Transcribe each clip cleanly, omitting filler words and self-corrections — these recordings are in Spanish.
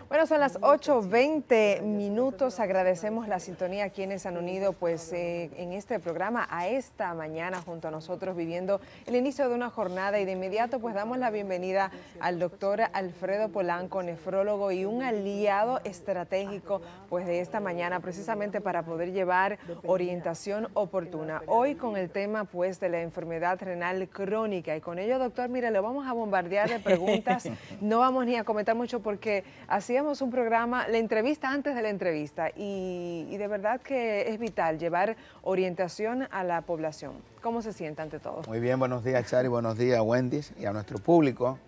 Bueno, son las 8:20 minutos. Agradecemos la sintonía a quienes han unido en este programa a esta mañana junto a nosotros viviendo el inicio de una jornada, y de inmediato pues damos la bienvenida al doctor Alfredo Polanco, nefrólogo y un aliado estratégico pues de esta mañana, precisamente para poder llevar orientación oportuna. Hoy con el tema pues de la enfermedad renal crónica, y con ello, doctor, mire, lo vamos a bombardear de preguntas. No vamos ni a comentar mucho porque hacíamos un programa, la entrevista antes de la entrevista, y de verdad que es vital llevar orientación a la población. ¿Cómo se siente ante todo? Muy bien, buenos días, Chari, buenos días, Wendy, y a nuestro público.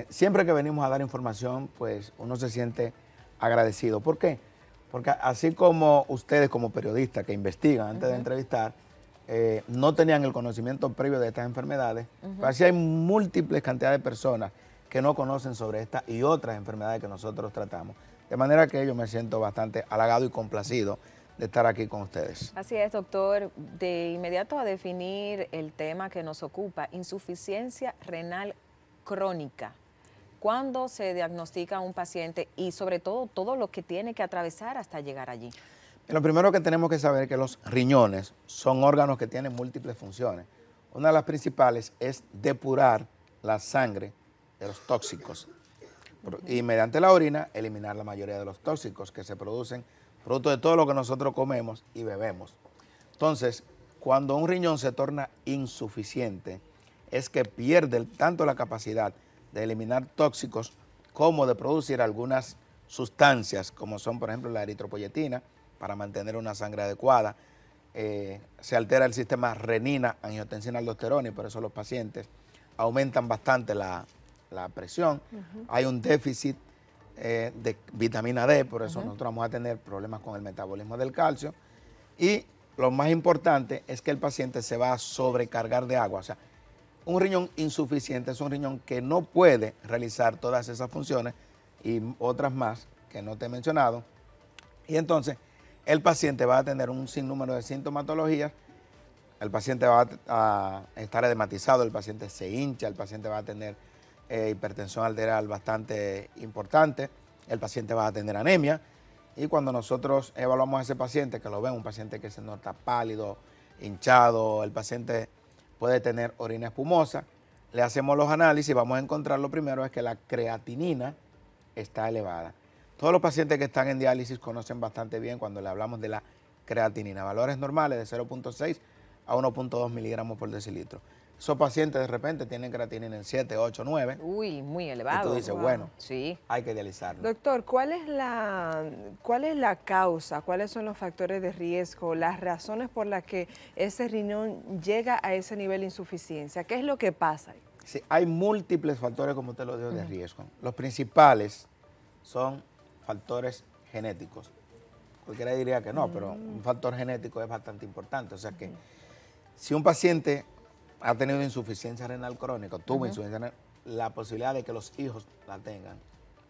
Siempre que venimos a dar información, pues uno se siente agradecido. ¿Por qué? Porque así como ustedes como periodistas que investigan antes de entrevistar, no tenían el conocimiento previo de estas enfermedades, pues así hay múltiples cantidades de personas que no conocen sobre esta y otras enfermedades que nosotros tratamos. De manera que yo me siento bastante halagado y complacido de estar aquí con ustedes. Así es, doctor. De inmediato a definir el tema que nos ocupa, insuficiencia renal crónica. ¿Cuándo se diagnostica a un paciente y sobre todo lo que tiene que atravesar hasta llegar allí? Lo primero que tenemos que saber es que los riñones son órganos que tienen múltiples funciones. Una de las principales es depurar la sangre de los tóxicos y mediante la orina eliminar la mayoría de los tóxicos que se producen producto de todo lo que nosotros comemos y bebemos. Entonces, cuando un riñón se torna insuficiente, es que pierde tanto la capacidad de eliminar tóxicos como de producir algunas sustancias, como son, por ejemplo, la eritropoyetina, para mantener una sangre adecuada. Se altera el sistema renina, angiotensina, aldosterona, y por eso los pacientes aumentan bastante la presión. Hay un déficit de vitamina D, por eso nosotros vamos a tener problemas con el metabolismo del calcio. Y lo más importante es que el paciente se va a sobrecargar de agua. O sea, un riñón insuficiente es un riñón que no puede realizar todas esas funciones y otras más que no te he mencionado. Y entonces el paciente va a tener un sinnúmero de sintomatologías. El paciente va a estar edematizado, el paciente se hincha, el paciente va a tener hipertensión arterial bastante importante, el paciente va a tener anemia, y cuando nosotros evaluamos a ese paciente, que lo ven, un paciente que se nota pálido, hinchado, el paciente puede tener orina espumosa, le hacemos los análisis y vamos a encontrar, lo primero es que la creatinina está elevada. Todos los pacientes que están en diálisis conocen bastante bien cuando le hablamos de la creatinina, valores normales de 0.6 a 1.2 miligramos por decilitro. Esos pacientes de repente tienen creatinina en 7, 8, 9. Uy, muy elevado. Y tú dices, bueno, sí, hay que dializarlo. Doctor, ¿cuál es la causa? ¿Cuáles son los factores de riesgo? Las razones por las que ese riñón llega a ese nivel de insuficiencia. ¿Qué es lo que pasa? Sí, hay múltiples factores, como te lo digo, de riesgo. Los principales son factores genéticos. Cualquiera diría que no, pero un factor genético es bastante importante. O sea que si un paciente ha tenido insuficiencia renal crónica, tuvo insuficiencia renal, la posibilidad de que los hijos la tengan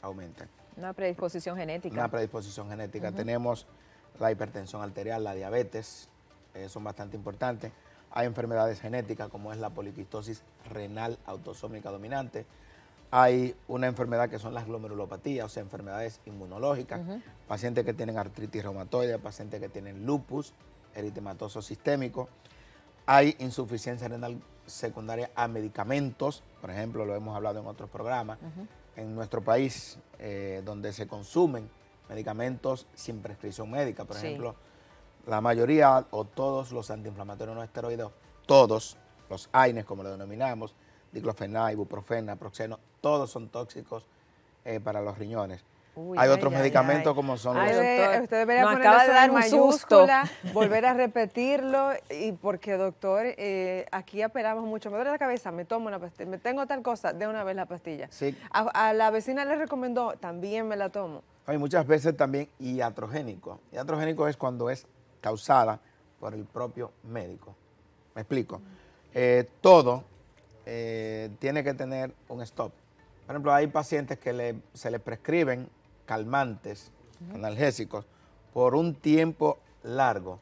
aumenta. una predisposición genética. Una predisposición genética. Tenemos la hipertensión arterial, la diabetes, son bastante importantes. Hay enfermedades genéticas como es la poliquistosis renal autosómica dominante. Hay una enfermedad que son las glomerulopatías, o sea, enfermedades inmunológicas, pacientes que tienen artritis reumatoide, pacientes que tienen lupus, eritematoso sistémico. Hay insuficiencia renal secundaria a medicamentos, por ejemplo, lo hemos hablado en otros programas, en nuestro país, donde se consumen medicamentos sin prescripción médica, por ejemplo, la mayoría o todos los antiinflamatorios no esteroideos, todos los AINES, como lo denominamos, diclofenac, ibuprofeno, naproxeno, todos son tóxicos para los riñones. Hay otros medicamentos como son los... Usted debería poner acaba eso de dar en un mayúscula, volver a repetirlo, y porque, doctor, aquí apelamos mucho. Me duele la cabeza, me tomo una pastilla, me tengo tal cosa, de una vez la pastilla. Sí. A la vecina le recomendó, también me la tomo. Hay muchas veces también iatrogénico. Iatrogénico es cuando es causada por el propio médico. ¿Me explico? Todo tiene que tener un stop. Por ejemplo, hay pacientes que se les prescriben calmantes, analgésicos, por un tiempo largo,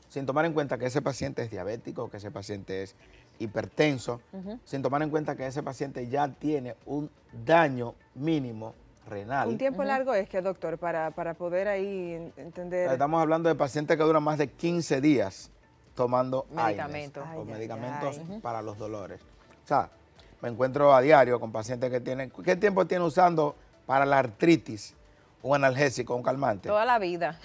sin tomar en cuenta que ese paciente es diabético, que ese paciente es hipertenso, sin tomar en cuenta que ese paciente ya tiene un daño mínimo renal. ¿Un tiempo largo es que, doctor, para poder ahí entender? Estamos hablando de pacientes que duran más de 15 días tomando Medicamentos. AINES, o medicamentos para los dolores. O sea, me encuentro a diario con pacientes que tienen... ¿Qué tiempo tiene usando para la artritis un analgésico, un calmante? Toda la vida.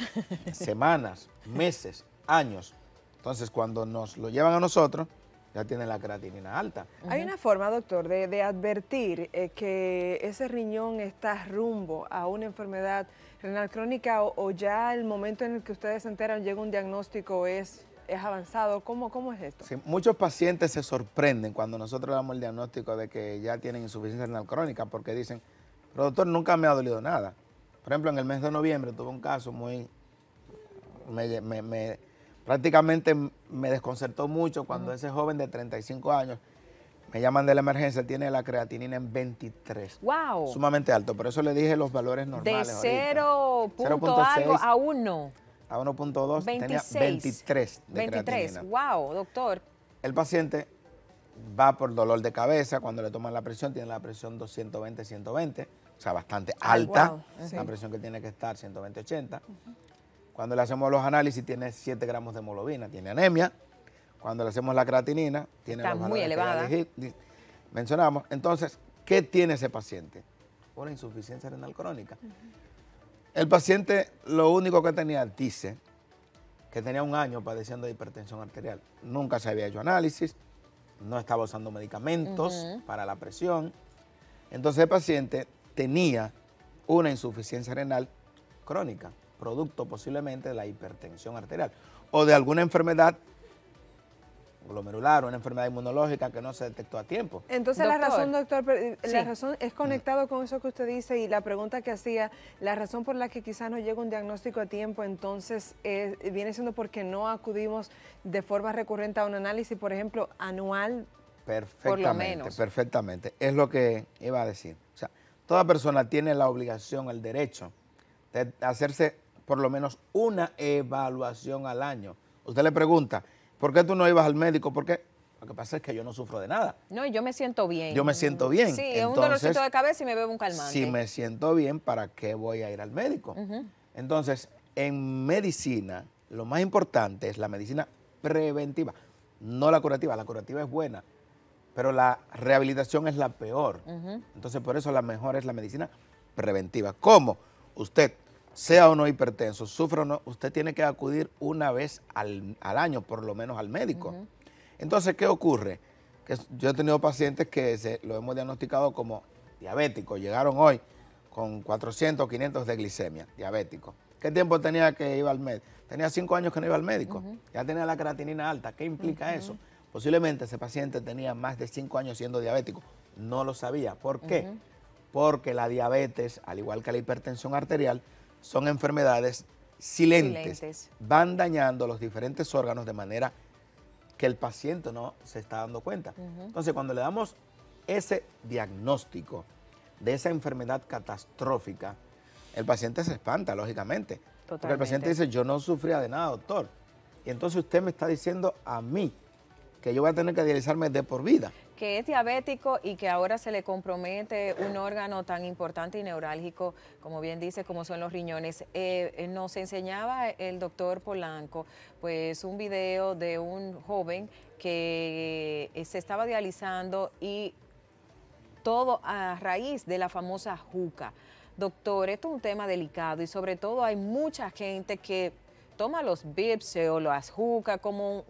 Semanas, meses, años. Entonces, cuando nos lo llevan a nosotros, ya tienen la creatinina alta. Hay una forma, doctor, de advertir que ese riñón está rumbo a una enfermedad renal crónica o ya el momento en el que ustedes se enteran llega un diagnóstico es avanzado. ¿Cómo es esto? Sí, muchos pacientes se sorprenden cuando nosotros damos el diagnóstico de que ya tienen insuficiencia renal crónica porque dicen, pero doctor, nunca me ha dolido nada. Por ejemplo, en el mes de noviembre tuve un caso muy... prácticamente me desconcertó mucho cuando ese joven de 35 años me llaman de la emergencia, tiene la creatinina en 23. ¡Wow! Sumamente alto, por eso le dije los valores normales. De 0 punto algo a 1. A 1.2 tenía 23 de creatinina. ¡Wow, doctor! El paciente va por dolor de cabeza, cuando le toman la presión, tiene la presión 220-120, o sea, bastante alta, wow. la presión que tiene que estar 120-80. Cuando le hacemos los análisis tiene 7 gramos de hemoglobina, tiene anemia. Cuando le hacemos la creatinina, tiene está los muy elevada. Que ya mencionamos. Entonces, ¿qué tiene ese paciente? Una insuficiencia renal crónica. El paciente lo único que tenía, dice, que tenía un año padeciendo de hipertensión arterial. Nunca se había hecho análisis, no estaba usando medicamentos para la presión. Entonces el paciente tenía una insuficiencia renal crónica, producto posiblemente de la hipertensión arterial o de alguna enfermedad glomerular, una enfermedad inmunológica que no se detectó a tiempo. Entonces la razón, doctor, Sí. la razón es conectado con eso que usted dice y la pregunta que hacía, la razón por la que quizás no llega un diagnóstico a tiempo, entonces viene siendo porque no acudimos de forma recurrente a un análisis, por ejemplo, anual. Perfectamente, por lo menos. perfectamente. Es lo que iba a decir. O sea, toda persona tiene la obligación, el derecho de hacerse por lo menos una evaluación al año. Usted le pregunta, ¿por qué tú no ibas al médico? ¿Por qué? Lo que pasa es que yo no sufro de nada. No, yo me siento bien. Yo me siento bien. Sí, es Entonces, un dolorcito de cabeza y me bebo un calmante. Si me siento bien, ¿para qué voy a ir al médico? Entonces, en medicina, lo más importante es la medicina preventiva, no la curativa. La curativa es buena, pero la rehabilitación es la peor. Entonces, por eso la mejor es la medicina preventiva. ¿Cómo? Usted, sea o no hipertenso, sufra o no, usted tiene que acudir una vez al año, por lo menos al médico. Entonces, ¿qué ocurre? Que yo he tenido pacientes que lo hemos diagnosticado como diabéticos, llegaron hoy con 400, 500 de glicemia, diabético. ¿Qué tiempo tenía que ir al médico? Tenía 5 años que no iba al médico, ya tenía la creatinina alta. ¿Qué implica eso? Posiblemente ese paciente tenía más de 5 años siendo diabético, no lo sabía. ¿Por qué? Porque la diabetes, al igual que la hipertensión arterial, son enfermedades silentes. Van dañando los diferentes órganos de manera que el paciente no se está dando cuenta. Entonces, cuando le damos ese diagnóstico de esa enfermedad catastrófica, el paciente se espanta, lógicamente. Totalmente. Porque el paciente dice, yo no sufría de nada, doctor. Y entonces usted me está diciendo a mí que yo voy a tener que dializarme de por vida. Que es diabético y que ahora se le compromete un órgano tan importante y neurálgico, como bien dice, como son los riñones. Nos enseñaba el doctor Polanco, pues un video de un joven que se estaba dializando y todo a raíz de la famosa juca. Doctor, esto es un tema delicado y sobre todo hay mucha gente que toma los bips o las jucas como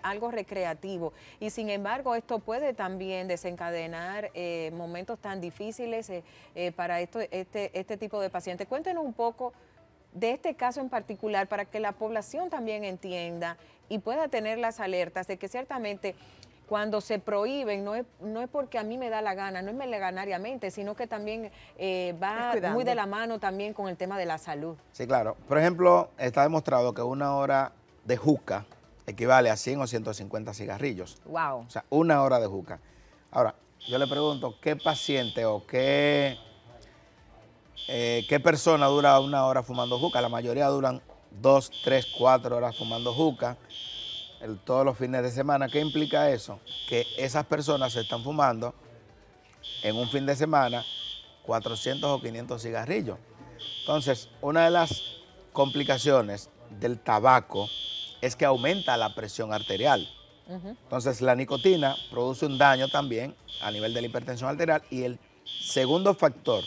algo recreativo y sin embargo esto puede también desencadenar momentos tan difíciles para este tipo de pacientes. Cuéntenos un poco de este caso en particular para que la población también entienda y pueda tener las alertas de que ciertamente cuando se prohíben no es porque a mí me da la gana, no es meleganariamente, sino que también va muy de la mano también con el tema de la salud. Sí, claro. Por ejemplo, está demostrado que 1 hora de juca equivale a 100 o 150 cigarrillos. Wow. O sea, 1 hora de juca. Ahora, yo le pregunto, ¿qué paciente o qué persona dura 1 hora fumando juca? La mayoría duran 2, 3, 4 horas fumando juca. Todos los fines de semana. ¿Qué implica eso? Que esas personas se están fumando en un fin de semana 400 o 500 cigarrillos. Entonces, una de las complicaciones del tabaco es que aumenta la presión arterial. Entonces, la nicotina produce un daño también a nivel de la hipertensión arterial. Y el segundo factor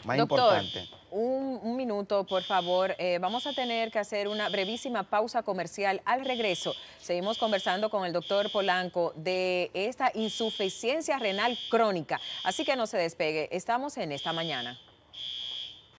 más importante. Un minuto, por favor. Vamos a tener que hacer una brevísima pausa comercial. Al regreso, seguimos conversando con el doctor Polanco de esta insuficiencia renal crónica. Así que no se despegue. Estamos en Esta Mañana.